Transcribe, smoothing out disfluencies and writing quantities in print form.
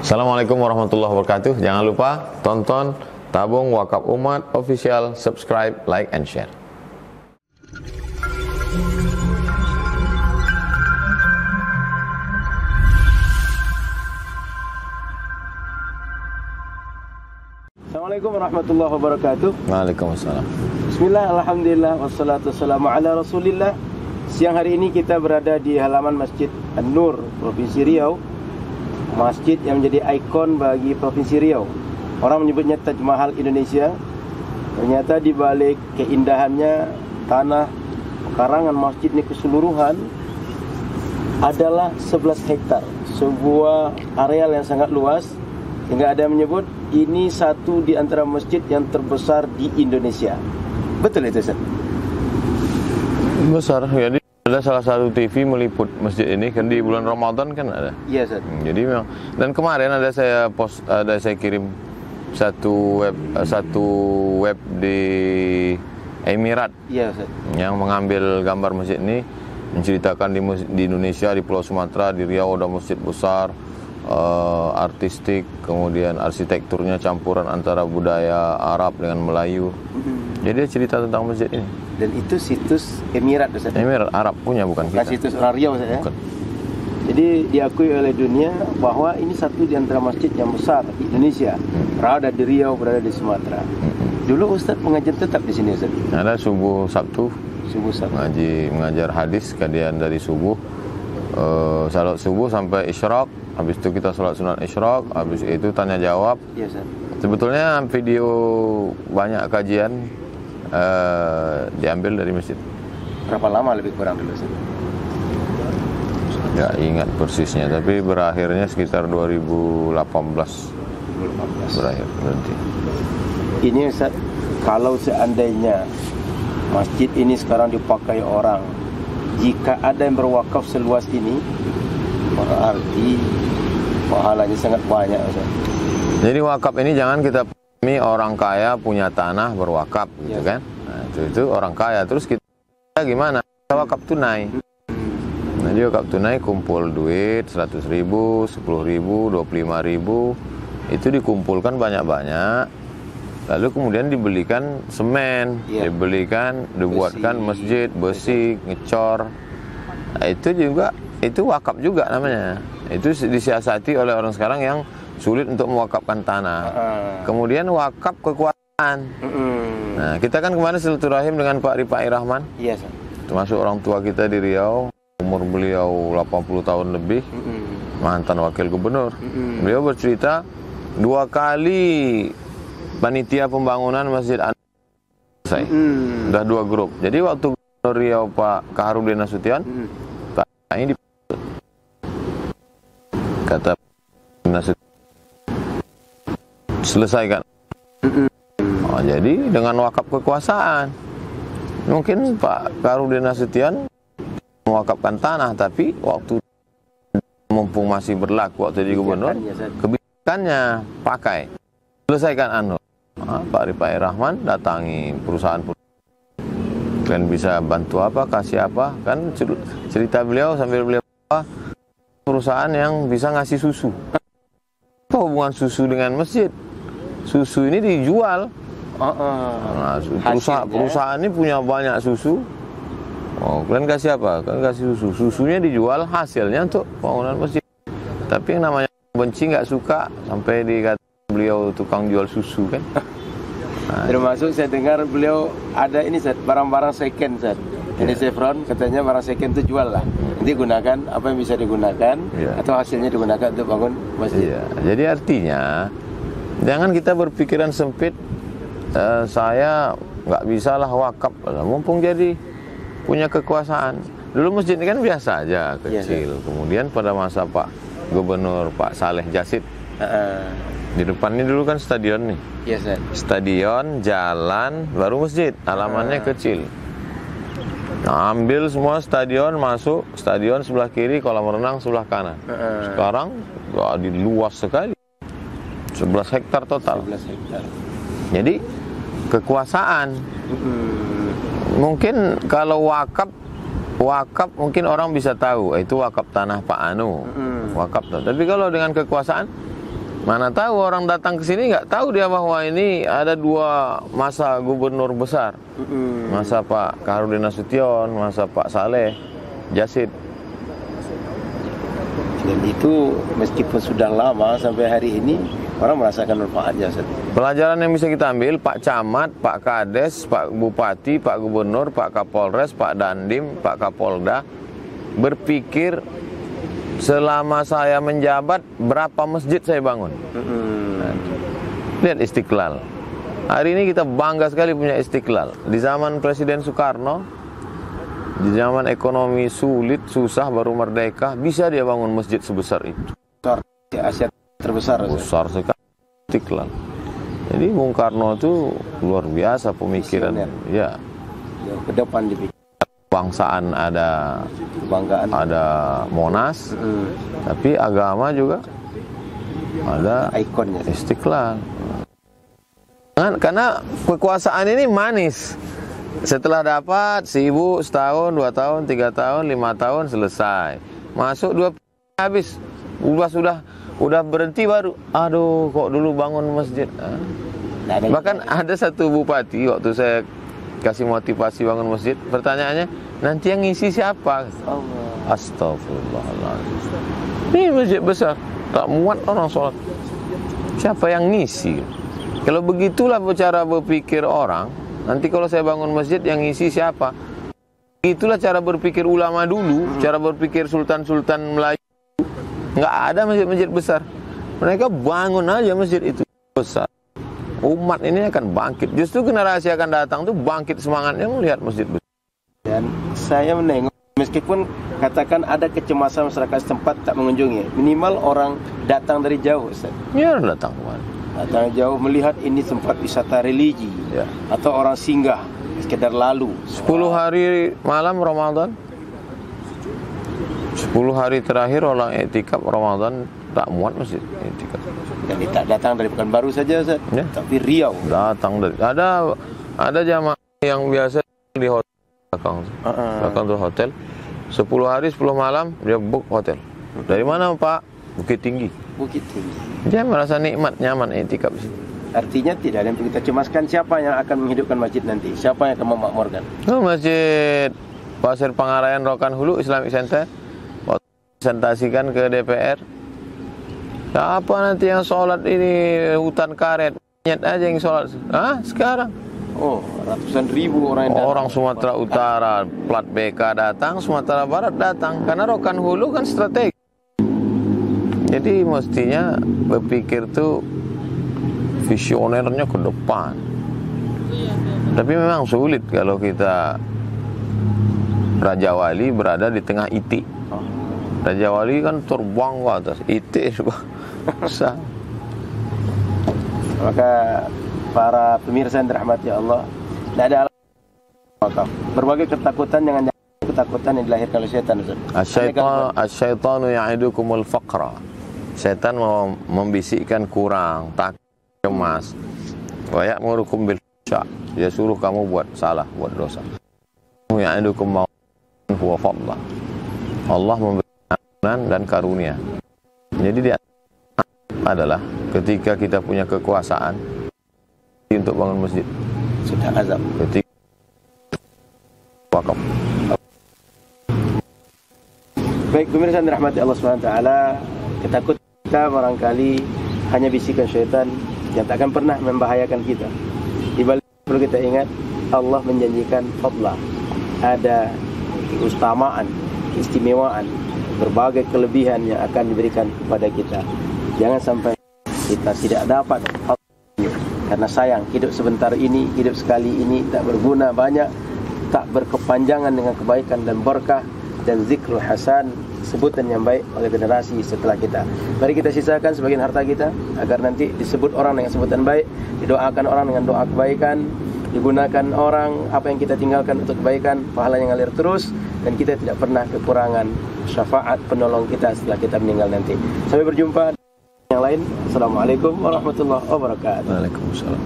Assalamualaikum warahmatullahi wabarakatuh. Jangan lupa tonton Tabung Wakaf Umat Official, subscribe, like, and share. Assalamualaikum warahmatullahi wabarakatuh. Waalaikumsalam. Bismillah, alhamdulillah, wassalatu wassalamu ala rasulillah. Siang hari ini kita berada di halaman Masjid An-Nur, Provinsi Riau. Masjid yang menjadi ikon bagi Provinsi Riau. Orang menyebutnya Taj Mahal Indonesia. Ternyata di balik keindahannya, tanah pekarangan masjid ini keseluruhan adalah 11 hektar. Sebuah areal yang sangat luas, hingga ada yang menyebut ini satu di antara masjid yang terbesar di Indonesia. Betul itu, Ustaz? Besar. Jadi ada salah satu TV meliput masjid ini kan di bulan Ramadan kan ada. Iya, Ustaz. Jadi memang, dan kemarin ada saya kirim satu web di Emirat. Iya, Ustaz. Yang mengambil gambar masjid ini, menceritakan di Indonesia, di Pulau Sumatera, di Riau ada masjid besar, artistik, kemudian arsitekturnya campuran antara budaya Arab dengan Melayu. Jadi dia cerita tentang masjid ini. Dan itu situs Emirat, Ustaz. Emirat Arab punya, bukan kita. Situs orang Riau, Ustaz, ya. Bukan. Jadi diakui oleh dunia bahwa ini satu di antara masjid yang besar di Indonesia. Berada di Riau, berada di Sumatera. Dulu Ustaz mengajar tetap di sini, Ustaz. Ada subuh Sabtu, mengajar hadis, kemudian dari subuh salat subuh sampai isyraq. Habis itu kita salat sunat isyraq, habis itu tanya jawab. Iya, Ustaz. Sebetulnya video banyak kajian diambil dari masjid. Berapa lama lebih kurang dulu, Ustaz? Nggak ingat persisnya, tapi berakhirnya sekitar 2018 berakhir berhenti. Ini, Ustaz, kalau seandainya masjid ini sekarang dipakai orang, jika ada yang berwakaf seluas ini, berarti pahalanya sangat banyak, Ustaz. Jadi wakaf ini jangan kita pahami orang kaya punya tanah berwakaf, gitu kan? Nah, itu orang kaya. Terus kita gimana? Kita wakaf tunai. Nah, dia wakaf tunai kumpul duit 100.000, 10.000, 25.000, itu dikumpulkan banyak-banyak. Lalu kemudian dibelikan semen, dibuatkan masjid, besi, ngecor. Nah, itu wakaf juga namanya. Itu disiasati oleh orang sekarang yang sulit untuk mewakafkan tanah. Kemudian wakaf kekuasaan. Nah, kita kan kemarin silaturahim dengan Pak Rifai Rahman. Iya, Ustaz. Termasuk orang tua kita di Riau. Umur beliau 80 tahun lebih. Mantan wakil gubernur. Beliau bercerita 2 kali panitia pembangunan Masjid An selesai. Sudah 2 grup. Jadi waktu Gubernur Riau Pak Kaharudin Nasution, ini kata Nasution selesaikan. Jadi dengan wakaf kekuasaan, mungkin Pak Kaharudin Nasution mewakafkan tanah, tapi waktu mumpung masih berlaku waktu jadi gubernur, kebijakannya pakai selesaikan Pak Rifai Rahman datangi perusahaan. Kalian bisa bantu apa, kasih apa? Kan cerita beliau sambil beliau perusahaan yang bisa ngasih susu. Apa hubungan susu dengan masjid? Susu ini dijual. Nah, perusahaan ini punya banyak susu. Oh, kalian kasih apa? Kalian kasih susu. Susunya dijual, hasilnya untuk bangunan masjid. Tapi yang namanya benci, nggak suka, sampai dikata beliau tukang jual susu kan. Nah, termasuk saya dengar beliau ada ini, Ustaz, barang-barang second, Ustaz. Ini Chevron katanya barang second itu jual lah. Nanti gunakan apa yang bisa digunakan, atau hasilnya digunakan untuk bangun masjid. Jadi artinya jangan kita berpikiran sempit. Saya nggak bisalah wakaf, mumpung jadi punya kekuasaan. Dulu masjid ini kan biasa aja, kecil. Kemudian pada masa Pak Gubernur Pak Saleh Jasid, di depan ini dulu kan stadion nih. Stadion, jalan, baru masjid. Halamannya kecil. Nah, ambil semua stadion, masuk stadion sebelah kiri, kolam renang sebelah kanan. Sekarang di luas sekali, 11 hektar total. 11 hektar. Jadi kekuasaan. Mungkin kalau wakaf mungkin orang bisa tahu itu wakaf tanah Pak Anu, wakaf. Tapi kalau dengan kekuasaan Mana tahu orang datang ke sini nggak tahu dia bahwa ini ada dua masa gubernur besar. Masa Pak Kaharudin Nasution, masa Pak Saleh Jasid. Dan itu meskipun sudah lama sampai hari ini orang merasakan manfaatnya. Pelajaran yang bisa kita ambil, Pak Camat, Pak Kades, Pak Bupati, Pak Gubernur, Pak Kapolres, Pak Dandim, Pak Kapolda berpikir selama saya menjabat berapa masjid saya bangun. Lihat Istiqlal. Hari ini kita bangga sekali punya Istiqlal. Di zaman Presiden Soekarno, di zaman ekonomi sulit, susah, baru merdeka, bisa dia bangun masjid sebesar itu. Di Asia terbesar. Besar sekali Istiqlal. Jadi Bung Karno itu luar biasa pemikiran. Ya. Ke depan dipikir. Bangsaan ada Kebanggaan, ada Monas, tapi agama juga ada ikonnya. Istiqlal. Karena kekuasaan ini manis. Setelah dapat sibuk setahun, 2 tahun, 3 tahun, 5 tahun selesai. Masuk 2 habis. Udah berhenti baru. Aduh, kok dulu bangun masjid. Bahkan ada satu bupati waktu saya kasih motivasi bangun masjid, pertanyaannya, nanti yang ngisi siapa? Astagfirullahaladzim. Ini masjid besar, tak muat orang sholat. Siapa yang ngisi? Kalau begitulah cara berpikir orang, nanti kalau saya bangun masjid yang ngisi siapa? Itulah cara berpikir ulama dulu, cara berpikir sultan-sultan Melayu. Nggak ada masjid-masjid besar. Mereka bangun aja masjid itu besar. Umat ini akan bangkit. Justru generasi akan datang tuh bangkit semangatnya melihat masjid besar. Dan saya menengok, meskipun katakan ada kecemasan masyarakat setempat tak mengunjungi, minimal orang datang dari jauh, Ustaz. Ya, datang kemana? Datang jauh melihat ini tempat wisata religi, ya. Atau orang singgah, sekedar lalu. 10 hari malam Ramadan, 10 hari terakhir orang iktikaf Ramadan tak muat masjid iktikaf. Dan tak datang dari Pekanbaru saja, Ustaz, ya? Tapi Riau. Datang dari ada jamaah yang biasa di hotel belakang tuh hotel. 10 hari 10 malam dia book hotel. Dari mana Pak? Bukit Tinggi. Bukit Tinggi. Dia merasa nikmat, nyaman iktikaf di sini. Artinya tidak ada yang perlu kita cemaskan siapa yang akan menghidupkan masjid nanti, siapa yang akan memakmurkan. Masjid Pasir Pangarayan Rokan Hulu Islamic Center presentasikan ke DPR. Siapa nanti yang sholat ini hutan karet? Nyet aja yang sholat. Sekarang. Oh, ratusan ribu orang yang datang. Orang Sumatera Utara, plat BK datang, Sumatera Barat datang. Karena Rokan Hulu kan strategi. Jadi mestinya berpikir tuh visionernya ke depan. Tapi memang sulit kalau kita Raja Wali berada di tengah itik. Raja Wali kan terbang ke atas, itik juga. Maka para pemirsa yang dirahmati Allah, tidak ada alasan. Berbagai ketakutan jangan ketakutan yang dilahirkan oleh syaitan. Asy-syaitanu ya'idukumul faqra. Setan mau membisikkan kurang, takut, cemas. Wa ya'murukum bil fahsya. Dia suruh kamu buat salah, buat dosa. Ya'idukum mau'an huwa fadlah. Allah memberikan dan karunia. Jadi dia adalah ketika kita punya kekuasaan untuk bangun masjid, sudah azab. Ketika wakaf. Baik, pemirsa yang dirahmati Allah SWT, ketakutan kita barangkali hanya bisikan syaitan yang tak akan pernah membahayakan kita. Di balik perlu kita ingat, Allah menjanjikan fadlah, ada keutamaan, keistimewaan, berbagai kelebihan yang akan diberikan kepada kita. Jangan sampai kita tidak dapat karena sayang hidup sebentar ini, hidup sekali ini tak berguna banyak, tak berkepanjangan dengan kebaikan dan berkah dan zikrul hasan, sebutan yang baik oleh generasi setelah kita. Mari kita sisakan sebagian harta kita agar nanti disebut orang dengan sebutan baik, didoakan orang dengan doa kebaikan, digunakan orang apa yang kita tinggalkan untuk kebaikan, pahala yang ngalir terus, dan kita tidak pernah kekurangan syafaat penolong kita setelah kita meninggal nanti. Sampai berjumpa yang lain. Assalamualaikum warahmatullahi wabarakatuh. Waalaikumsalam.